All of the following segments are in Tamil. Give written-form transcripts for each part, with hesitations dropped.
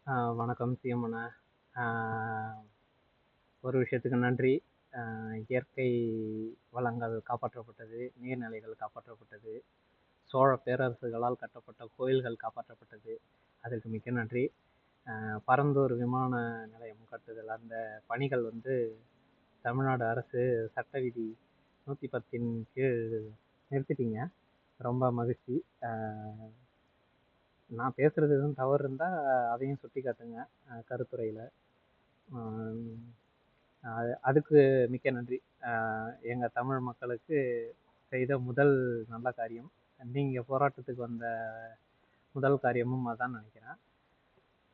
வணக்கம் சிஎம். ஒரு விஷயத்துக்கு நன்றி. இயற்கை வளங்கள் காப்பாற்றப்பட்டது, நீர்நிலைகள் காப்பாற்றப்பட்டது, சோழ பேரரசுகளால் கட்டப்பட்ட கோயில்கள் காப்பாற்றப்பட்டது. அதற்கு மிக்க நன்றி. பரந்தூர் விமான நிலையம் கட்டுதல், அந்த பணிகள் வந்து தமிழ்நாடு அரசு சட்ட விதி 110 கீழ் நிறுத்திட்டீங்க. ரொம்ப மகிழ்ச்சி. நான் பேசுறது எதுவும் தவறு இருந்தால் அதையும் சுட்டி காட்டுங்க கருத்துரையில். அதுக்கு மிக்க நன்றி. எங்கள் தமிழ் மக்களுக்கு செய்த முதல் நல்ல காரியம். நீங்கள் போராட்டத்துக்கு வந்த முதல் காரியமும் அதான் நினைக்கிறேன்.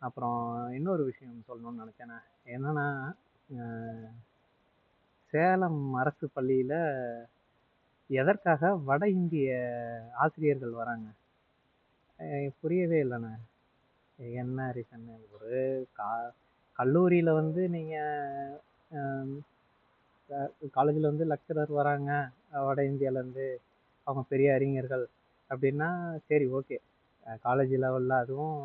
அப்புறம் இன்னொரு விஷயம் சொல்லணும்னு நினச்சேனே, என்னன்னா சேலம் அரசு பள்ளியில் எதற்காக வட இந்திய ஆசிரியர்கள் வராங்க? புரியவே இல்லைண்ணே. என்ன ரீசன்னு? ஒரு கல்லூரியில் வந்து நீங்கள் காலேஜில் வந்து லெக்சரர் வராங்க வட இந்தியாவிலேருந்து, அவங்க பெரிய அறிஞர்கள் அப்படின்னா சரி, ஓகே. காலேஜ் லெவலில், அதுவும்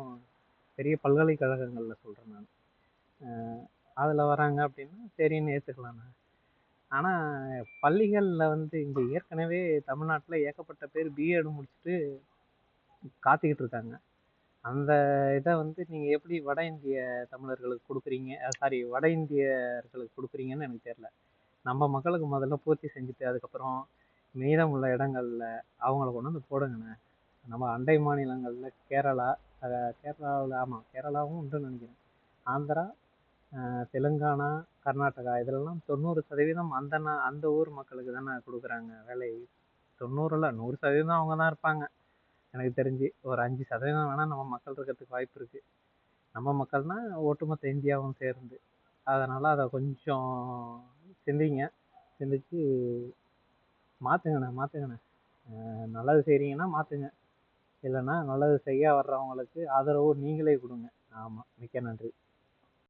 பெரிய பல்கலைக்கழகங்களில் சொல்கிறேன் நான், அதில் வராங்க அப்படின்னா சரின்னு ஏற்றுக்கலாண்ணே. ஆனால் பள்ளிகளில் வந்து இங்கே ஏற்கனவே தமிழ்நாட்டில் ஏகப்பட்ட பேர் பிஎட் முடிச்சுட்டு காத்துக்கிட்டு இருக்காங்க. அந்த இதை வந்து நீங்கள் எப்படி வட இந்திய தமிழர்களுக்கு கொடுக்குறீங்க, சாரி வட இந்தியர்களுக்கு கொடுக்குறீங்கன்னு எனக்கு தெரியல. நம்ம மக்களுக்கு முதல்ல பூர்த்தி செஞ்சுட்டு அதுக்கப்புறம் மீதம் உள்ள இடங்கள்ல அவங்கள கொண்டு வந்து போடுங்கண்ணே. நம்ம அண்டை மாநிலங்களில் கேரளாவில், ஆமாம் கேரளாவும் உண்டுன்னு நினைக்கிறேன், ஆந்திரா, தெலுங்கானா, கர்நாடகா, இதெல்லாம் 90% அந்த ஊர் மக்களுக்கு தானே கொடுக்குறாங்க வேலை. 90 இல்லை, 100% அவங்க தான் இருப்பாங்க எனக்கு தெரிஞ்சு. ஒரு 5% வேணால் நம்ம மக்கள் இருக்கிறதுக்கு வாய்ப்பு இருக்குது. நம்ம மக்கள்னா ஒட்டுமொத்த இந்தியாவும் சேர்ந்து. அதனால் அதை கொஞ்சம் சிந்திங்க. சிந்திச்சு மாற்றுங்கண்ணே. நல்லது செய்கிறீங்கன்னா மாற்றுங்க, இல்லைன்னா நல்லது செய்ய வர்றவங்களுக்கு ஆதரவு நீங்களே கொடுங்க. ஆமாம், மிக்க நன்றி.